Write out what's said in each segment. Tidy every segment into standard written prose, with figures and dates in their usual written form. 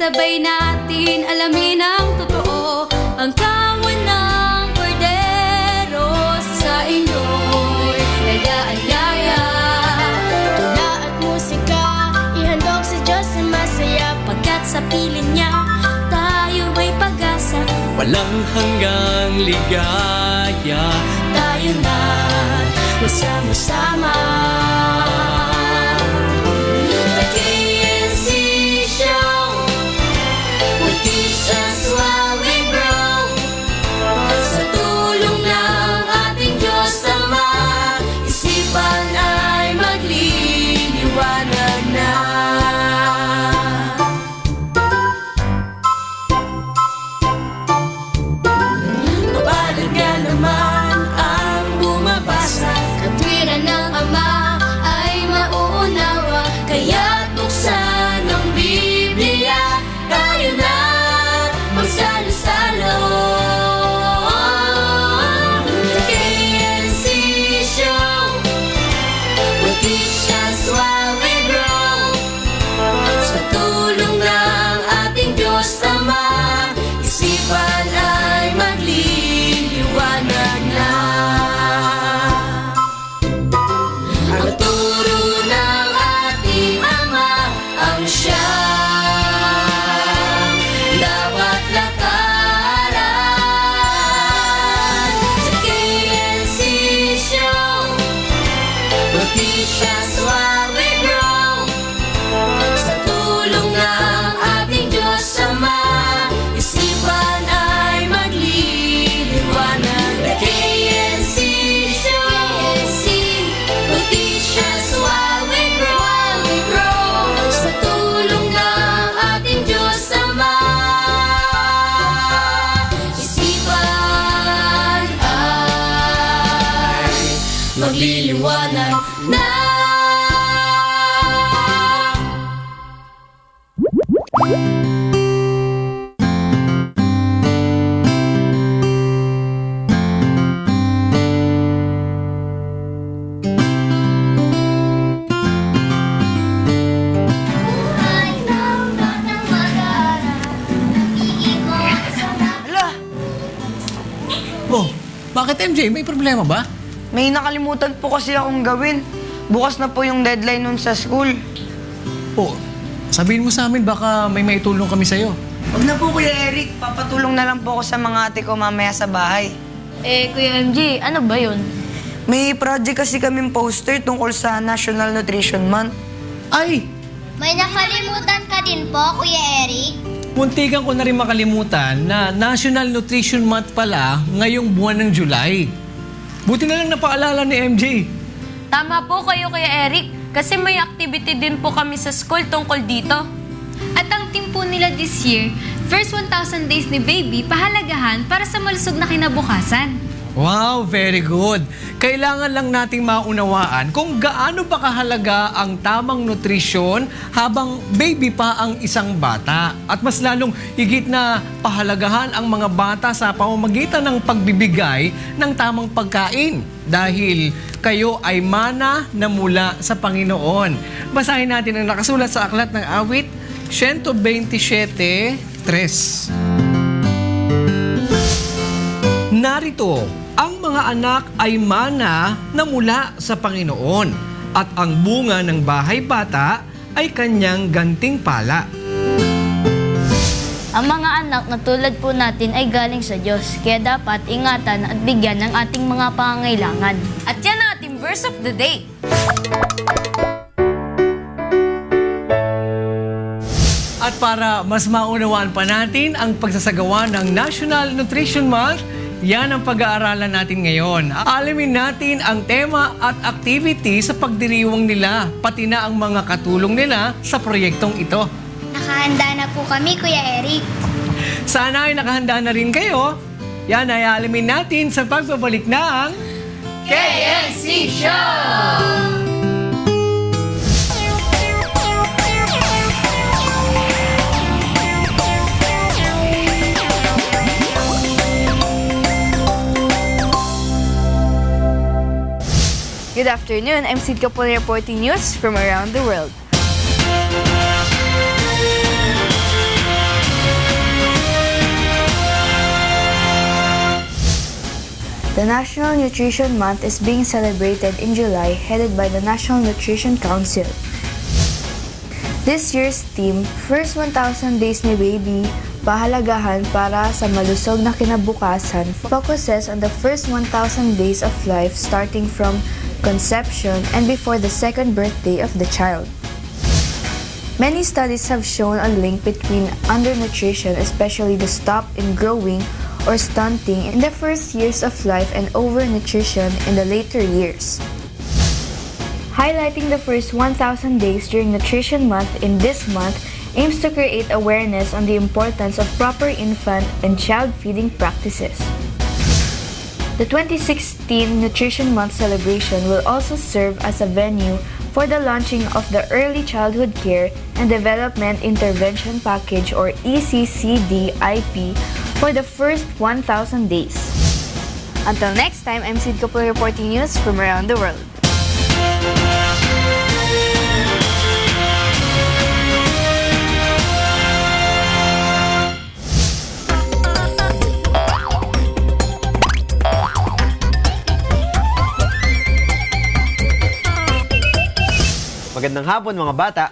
sabay natin alamin ang totoo. Ang kawan ng kordero sa inyo'y nag-aanyaya. Tula at musika, ihandog sa Diyos na masaya. Pagkat sa piling niya, tayo may pag-asa. Walang hanggang ligaya. Tayo na masama-sama. The KNC Show will teach us while we grow. Sa tulong ng ating Diyos Ama, isipan ay magliliwanag na. Mapalad nga naman ang bumabasa. Katwiran ng Ama ay mauunawa. Kaya buksan ang Biblia, tayo na magsalo-salo. The KNC Show will teach us while we grow. Sa tulong ng ating Diyos Ama, isipan ay magliliwanag na. Ang turo ng ating Ama ang siyang dapat lakaran. Sa KNC Show will teach us while we grow. Sa tulong ng ating Diyos Ama, isipan ay magliliwanag. The KNC Show will teach us while we grow. Sa tulong ng ating Diyos Ama, isipan ay magliliwanag na. Hala, Oh, bakit MJ? May problema ba? may nakalimutan po kasi akong gawin. Bukas na po yung deadline nun sa school. Oh, sabihin mo sa amin baka may maitulong kami sa'yo. Huwag na po, Kuya Eric. Papatulong na lang po ako sa mga ate ko mamaya sa bahay. Kuya MJ, ano ba yun? May project kasi kaming poster tungkol sa National Nutrition Month. Ay, May nakalimutan ka din po, Kuya Eric? muntikan ko na rin makalimutan na National Nutrition Month pala ngayong buwan ng July. Buti na lang napaalala ni MJ. Tama po kayo, Kuya Eric, kasi may activity din po kami sa school tungkol dito. At ang team po nila this year, first 1,000 days ni baby, pahalagahan para sa malusog na kinabukasan. Wow, very good. Kailangan lang nating maunawaan kung gaano ba kahalaga ang tamang nutrisyon habang baby pa ang isang bata. At mas lalong higit na pahalagahan ang mga bata sa pamamagitan ng pagbibigay ng tamang pagkain. Dahil kayo ay mana na mula sa Panginoon. Basahin natin ang nakasulat sa aklat ng awit, 127:3. Narito, ang mga anak ay mana na mula sa Panginoon at ang bunga ng bahay bata ay kanyang gantimpala. Ang mga anak na tulad po natin ay galing sa Diyos, kaya dapat ingatan at bigyan ng ating mga pangangailangan. At yan ang ating verse of the day. At para mas maunawaan pa natin ang pagsasagawa ng National Nutrition Month, yan ang pag-aaralan natin ngayon. Alamin natin ang tema at activity sa pagdiriwang nila, pati na ang mga katulong nila sa proyektong ito. Nakahanda na po kami, Kuya Eric. Sana ay nakahanda na rin kayo. Yan ay alamin natin sa pagbabalik ng KNC Show! Good afternoon. I'm Sid Kapol reporting news from around the world. The National Nutrition Month is being celebrated in July, headed by the National Nutrition Council. This year's theme, First 1,000 Days ni Baby, pahalagahan para sa malusog na kinabukasan, focuses on the first 1,000 days of life starting from conception and before the second birthday of the child. Many studies have shown a link between undernutrition, especially the stop in growing or stunting in the first years of life, and overnutrition in the later years. Highlighting the first 1,000 days during Nutrition Month in this month aims to create awareness on the importance of proper infant and child feeding practices. The 2016 Nutrition Month celebration will also serve as a venue for the launching of the Early Childhood Care and Development Intervention Package or ECCDIP for the first 1,000 days. Until next time, I'm Sid Kapul reporting news from around the world. Magandang hapon mga bata.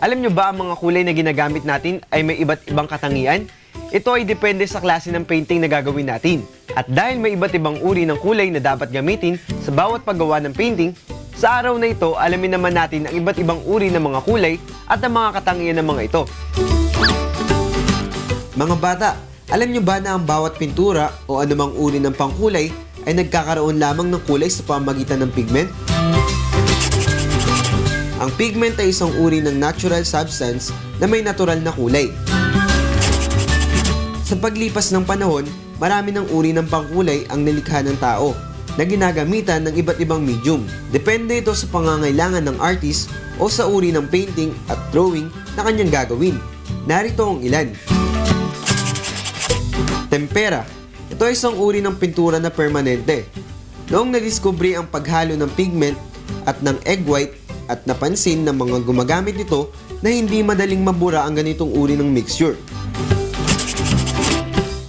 Alam nyo ba ang mga kulay na ginagamit natin ay may iba't ibang katangian? Ito ay depende sa klase ng painting na gagawin natin. At dahil may iba't ibang uri ng kulay na dapat gamitin sa bawat paggawa ng painting, sa araw na ito alamin naman natin ang iba't ibang uri ng mga kulay at ang mga katangian ng mga ito. Mga bata, alam nyo ba na ang bawat pintura o anumang uri ng pangkulay ay nagkakaroon lamang ng kulay sa pamamagitan ng pigment? Ang pigment ay isang uri ng natural substance na may natural na kulay. Sa paglipas ng panahon, marami ng uri ng pangkulay ang nilikha ng tao na ginagamitan ng iba't ibang medium. Depende ito sa pangangailangan ng artist o sa uri ng painting at drawing na kanyang gagawin. Narito ang ilan. Tempera. Ito ay isang uri ng pintura na permanente. Noong nadiskubre ang paghalo ng pigment at ng egg white, at napansin ng mga gumagamit nito na hindi madaling mabura ang ganitong uri ng mixture.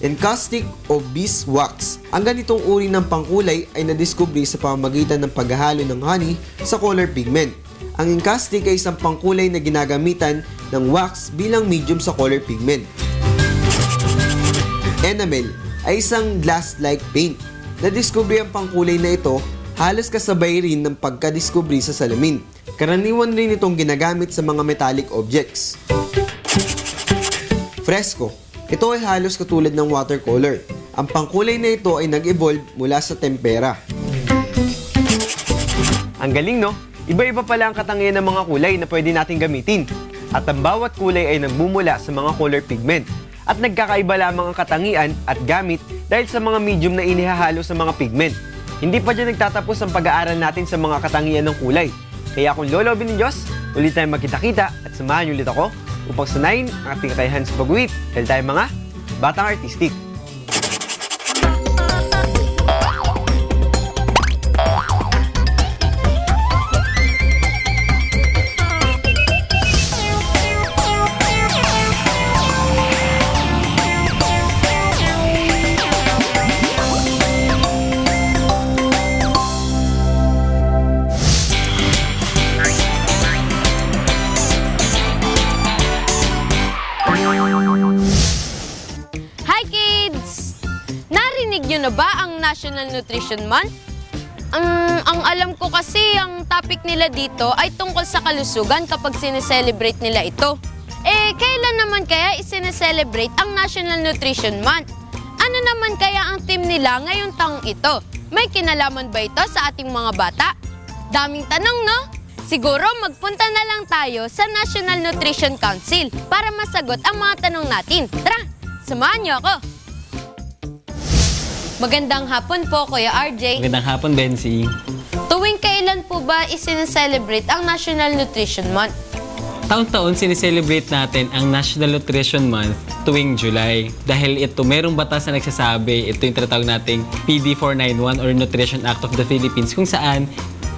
Encaustic o beeswax. Ang ganitong uri ng pangkulay ay nadiskubre sa pamamagitan ng paghahalo ng honey sa color pigment. Ang encaustic ay isang pangkulay na ginagamitan ng wax bilang medium sa color pigment. Enamel ay isang glass-like paint. Nadiskubre ang pangkulay na ito halos kasabay rin ng pagkadiskubre sa salamin. Karaniwan rin itong ginagamit sa mga metallic objects. Fresco. Ito ay halos katulad ng watercolor. Ang pangkulay na ito ay nag-evolve mula sa tempera. Ang galing, no? Iba-iba pala ang katangian ng mga kulay na pwede natin gamitin. At ang bawat kulay ay nagbumula sa mga color pigment. At nagkakaiba lamang ang katangian at gamit dahil sa mga medium na inihahalo sa mga pigment. Hindi pa dyan nagtatapos ang pag-aaral natin sa mga katangian ng kulay. Kaya kung lolobin ng Diyos, ulit tayong magkita-kita at samahan niyo ulit ako upang sanayin ang ating kakayahan sa pag-uwit dahil tayo mga batang artistic. Nyo na ba ang National Nutrition Month? Ang alam ko kasi, ang topic nila dito ay tungkol sa kalusugan kapag sineselebrate nila ito. Kailan naman kaya isineselebrate ang National Nutrition Month? Ano naman kaya ang theme nila ngayong taong ito? May kinalaman ba ito sa ating mga bata? Daming tanong, no? Siguro magpunta na lang tayo sa National Nutrition Council para masagot ang mga tanong natin. Tara, samahan niyo ako! Magandang hapon po, Kuya RJ. Magandang hapon, Bensi. Tuwing kailan po ba isineselebrate ang National Nutrition Month? Taon-taon sineselebrate natin ang National Nutrition Month tuwing July. Dahil ito, merong batas na nagsasabi, ito yung tinatawag nating PD 491 or Nutrition Act of the Philippines, kung saan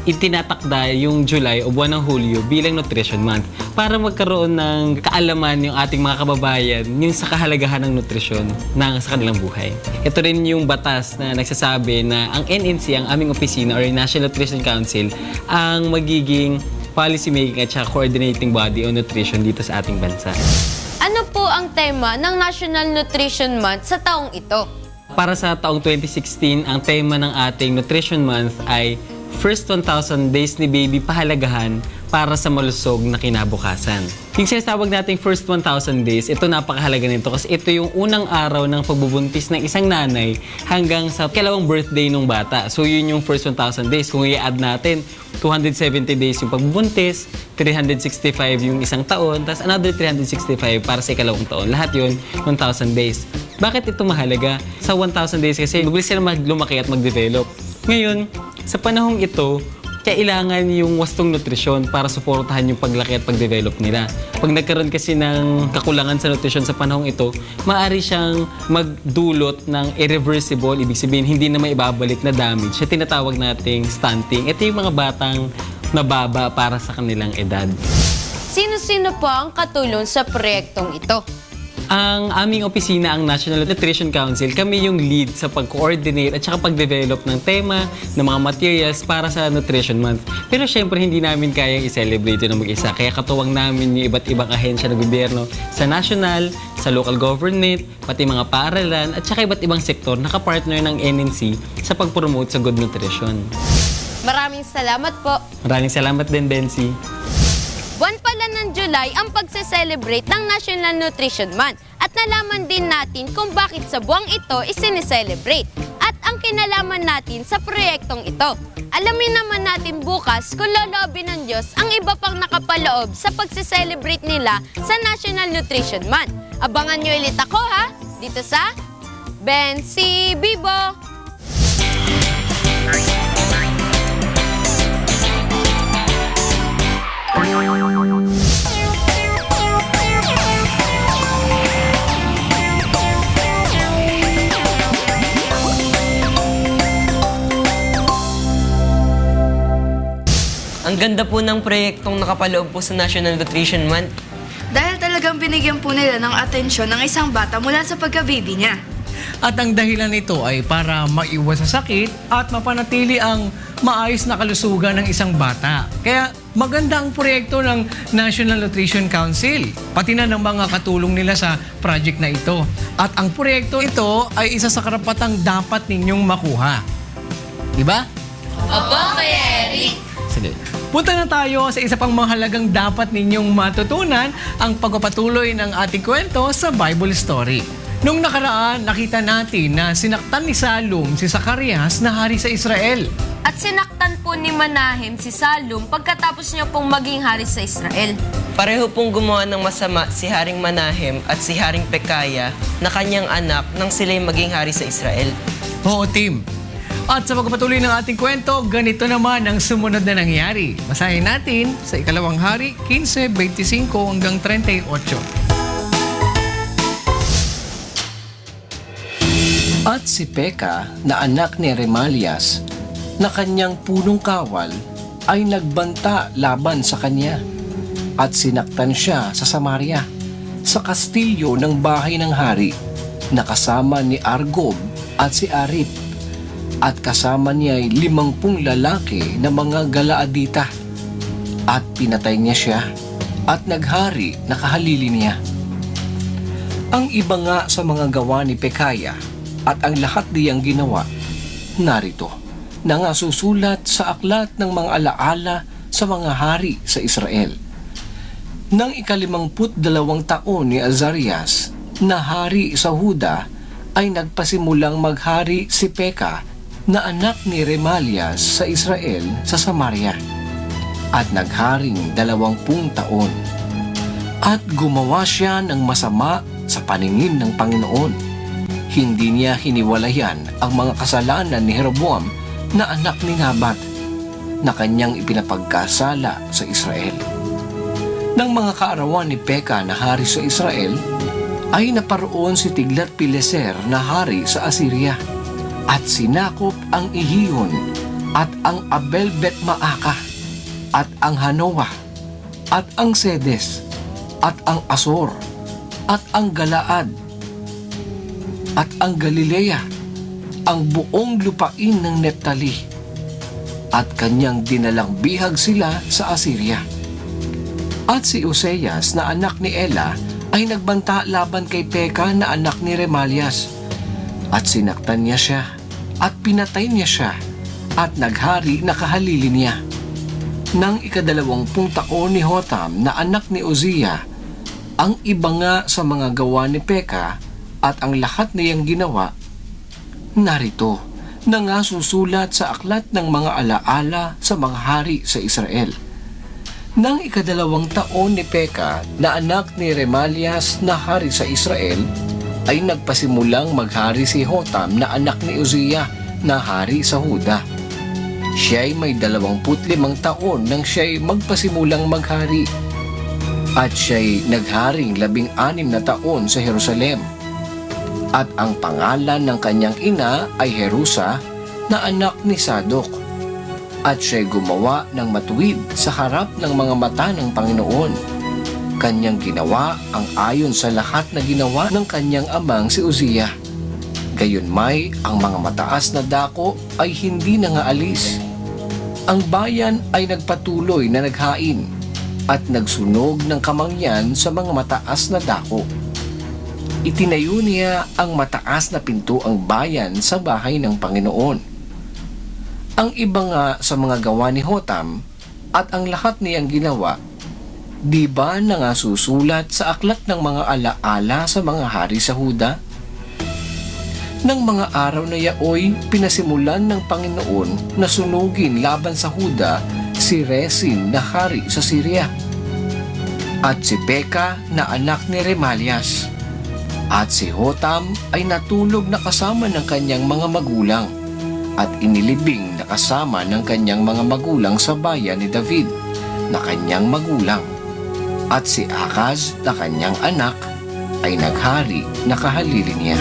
itinatakda yung July o buwan ng Hulyo bilang Nutrition Month para magkaroon ng kaalaman yung ating mga kababayan yung sa kahalagahan ng nutrisyon sa kanilang buhay. Ito rin yung batas na nagsasabi na ang NNC, ang aming opisina or National Nutrition Council, ang magiging policy making at saka coordinating body on nutrition dito sa ating bansa. Ano po ang tema ng National Nutrition Month sa taong ito? Para sa taong 2016, ang tema ng ating Nutrition Month ay First 1,000 Days ni Baby Pahalagahan para sa malusog na kinabukasan. Yung sinasabag nating First 1,000 Days, ito napakahalaga nito kasi ito yung unang araw ng pagbubuntis ng isang nanay hanggang sa ikalawang birthday ng bata. So yun yung First 1,000 Days. Kung i-add natin, 270 days yung pagbubuntis, 365 yung isang taon, tapos another 365 para sa ikalawang taon. Lahat yun, 1,000 days. Bakit ito mahalaga? Sa 1,000 days kasi mabilis sila lumaki at mag-develop. Ngayon, sa panahong ito, kailangan yung wastong nutrisyon para suportahan yung paglaki at pag-develop nila. Pag nagkaroon kasi ng kakulangan sa nutrisyon sa panahong ito, maaari siyang magdulot ng irreversible, ibig sabihin hindi na maibabalik na damage. Siya tinatawag nating stunting. Ito yung mga batang nababa para sa kanilang edad. Sino-sino po ang katulong sa proyektong ito? Ang aming opisina, ang National Nutrition Council, kami yung lead sa pag-coordinate at saka pag-develop ng tema, ng mga materials para sa Nutrition Month. Pero syempre, hindi namin kayang i-celebrate yun ng mag-isa. Kaya katuwang namin yung iba't ibang ahensya ng gobyerno sa national, sa local government, pati mga paaralan, at saka iba't ibang sektor na kapartner ng NNC sa pag-promote sa good nutrition. Maraming salamat po. Maraming salamat din, Bensi. Buwan pala ng July ang pagse-celebrate ng National Nutrition Month at nalaman din natin kung bakit sa buwang ito isineselebrate at ang kinalaman natin sa proyektong ito. Alamin naman natin bukas kung loloobin ng Diyos ang iba pang nakapaloob sa pagse-celebrate nila sa National Nutrition Month. Abangan nyo ulit ako ha, dito sa Bensi Bibo! Ang ganda po ng proyektong nakapaloob po sa National Nutrition Month. Dahil talagang binigyan po nila ng atensyon ng isang bata mula sa pagka-baby niya. At ang dahilan nito ay para maiwas sa sakit at mapanatili ang maayos na kalusugan ng isang bata. Kaya maganda ang proyekto ng National Nutrition Council, pati na ng mga katulong nila sa project na ito. At ang proyekto ito ay isa sa karapatang dapat ninyong makuha. Diba? Opo, Kuya Eric. Sige. Punta na tayo sa isa pang mahalagang dapat ninyong matutunan, ang pagpapatuloy ng ating kwento sa Bible story. Nung nakaraan, nakita natin na sinaktan ni Salum si Zacarias na hari sa Israel. At sinaktan po ni Manahem si Salum pagkatapos niya pong maging hari sa Israel. Pareho pong gumawa ng masama si Haring Manahem at si Haring Pekaya na kanyang anak nang sila'y maging hari sa Israel. Oo, team. At sa pagpapatuloy ng ating kwento, ganito naman ang sumunod na nangyari. Basahin natin sa ikalawang hari, 15:25 hanggang 38. At si Peka na anak ni Remalias na kanyang punong kawal ay nagbanta laban sa kanya at sinaktan siya sa Samaria sa kastilyo ng bahay ng hari na kasama ni Argob at si Arip at kasama niya ay 50 lalaki na mga Galaadita at pinatay niya siya at naghari na kahalili niya. Ang iba nga sa mga gawa ni Pekaya at ang lahat niyang ginawa, narito, na nga susulat sa aklat ng mga alaala sa mga hari sa Israel. Nang 52 taon ni Azarias na hari sa Huda, ay nagpasimulang maghari si Peka na anak ni Remalias sa Israel sa Samaria at nagharing 20 taon. At gumawa siya ng masama sa paningin ng Panginoon. Hindi niya hiniwalayan ang mga kasalanan ni Jeroboam na anak ni Nabat na kanyang ipinapagkasala sa Israel. Nang mga kaarawan ni Peka na hari sa Israel, ay naparoon si Tiglat-Pileser na hari sa Assyria at sinakop ang Ihiyon at ang Abel Bet Maaka, at ang Hanoah, at ang Sedes, at ang Asor, at ang Galaad, at ang Galilea, ang buong lupain ng Neptali, at kanyang dinalang bihag sila sa Assyria. At si Oseas na anak ni Ela ay nagbanta laban kay Peka na anak ni Remalias, at sinaktan niya siya, at pinatay niya siya, at naghari na kahalili niya. Nang 22 taon ni Hotam na anak ni Uzziah, ang iba nga sa mga gawa ni Peka at ang lahat niyang ginawa, narito na nga susulat sa aklat ng mga alaala sa mga hari sa Israel. Nang 2 taon ni Peka na anak ni Remalias na hari sa Israel, ay nagpasimulang maghari si Hotam na anak ni Uzziah na hari sa Huda. Siya'y may 25 taon nang siya'y magpasimulang maghari, at siya'y nagharing 16 na taon sa Jerusalem. At ang pangalan ng kanyang ina ay Jerusa na anak ni Sadok. At siya'y gumawa ng matuwid sa harap ng mga mata ng Panginoon. Kanyang ginawa ang ayon sa lahat na ginawa ng kanyang amang si Uzziah. Gayunmay, ang mga mataas na dako ay hindi na nga alis. Ang bayan ay nagpatuloy na naghain at nagsunog ng kamangyan sa mga mataas na dako. Itinayo niya ang mataas na pintuang bayan sa bahay ng Panginoon. Ang iba nga sa mga gawa ni Hotam at ang lahat niyang ginawa, di ba na nga susulat sa aklat ng mga alaala sa mga hari sa Huda? Nang mga araw na yaoy, pinasimulan ng Panginoon na sunugin laban sa Huda si Rezin na hari sa Syria, at si Peka na anak ni Remalias, at si Hotam ay natulog na kasama ng kanyang mga magulang, at inilibing na kasama ng kanyang mga magulang sa bayan ni David na kanyang magulang, at si Akaz na kanyang anak ay naghari na kahalili niya.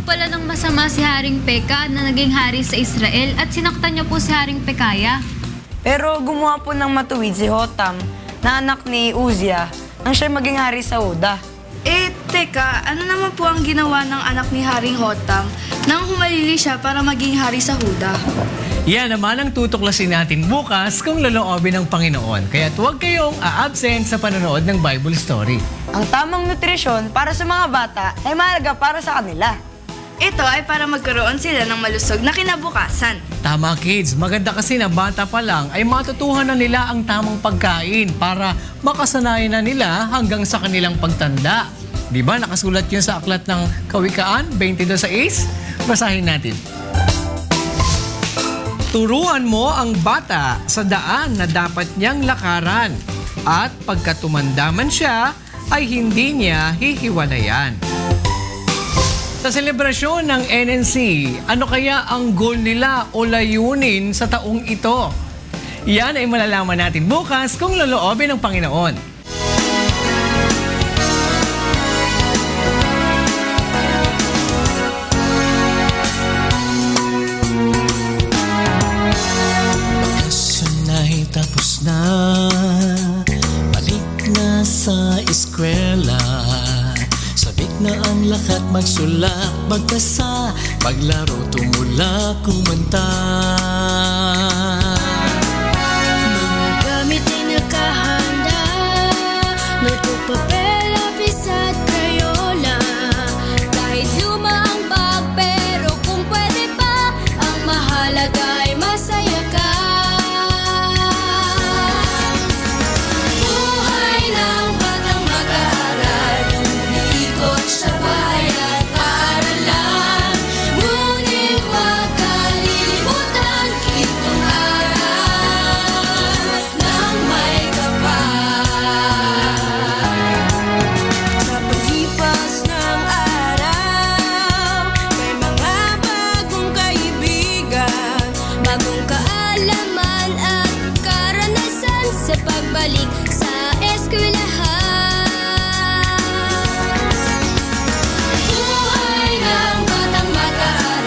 Pala ng masama si Haring Peka na naging hari sa Israel at sinaktan niya po si Haring Pekaya. Pero gumawa po ng matuwid si Hotam na anak ni Uzziah nang siya maging hari sa Huda. Teka, ano naman po ang ginawa ng anak ni Haring Hotam nang humalili siya para maging hari sa Huda? Yan naman ang tutuklasin natin bukas kung loloobin ng Panginoon. Kaya huwag kayong a-absent sa panonood ng Bible story. Ang tamang nutrisyon para sa mga bata ay mahalaga para sa kanila. Ito ay para magkaroon sila ng malusog na kinabukasan. Tama kids, maganda kasi na bata pa lang ay matutuhan na nila ang tamang pagkain para makasanayan na nila hanggang sa kanilang pagtanda. Di ba nakasulat yun sa aklat ng Kawikaan 22:6? Basahin natin. Turuan mo ang bata sa daan na dapat niyang lakaran, at pagkatumandaman siya ay hindi niya hihiwalayan. Sa selebrasyon ng NNC, ano kaya ang goal nila o layunin sa taong ito? Yan ay malalaman natin bukas kung loloobin ng Panginoon. Sana'y tapos na, balik na sa eskwela. Sabik na ang lahat, magsulat, magbasa, maglaro, tumula, kumanta. Mga gamit ay nakahanda, notebook, papel, lapis at crayola. Kahit luma ang bag, pero kung pwede pa, ang mahalaga ay masaya ka. Buhay ng batang mag-aaral, umiikot sa bayan, paaralan. Ngunit huwag kalilimutan itong aral ng may kapal. Sa paglipas ng araw, may mga bagong kaibigan, bagong kaalaman at karanasan sa pagbalik sa eskwelahan. Buhay ng batang mag-aaral,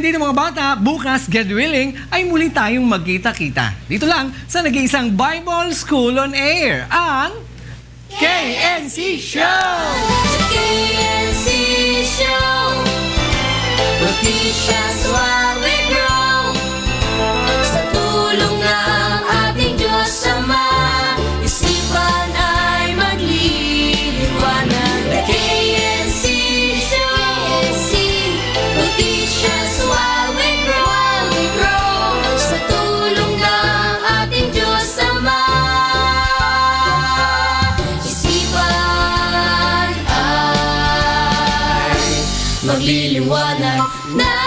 din mga bata, bukas, God willing, ay muli tayong magkita-kita. Dito lang sa nag-iisang Bible School on Air, ang KNC Show! KNC Show, will teach us while we grow. Sa tulong ng ating Diyos Ama, isipan ay magliliwanag. The KNC Show, will teach us while we grow. Sa tulong ng ating Diyos Ama, isipan ay magliliwanag na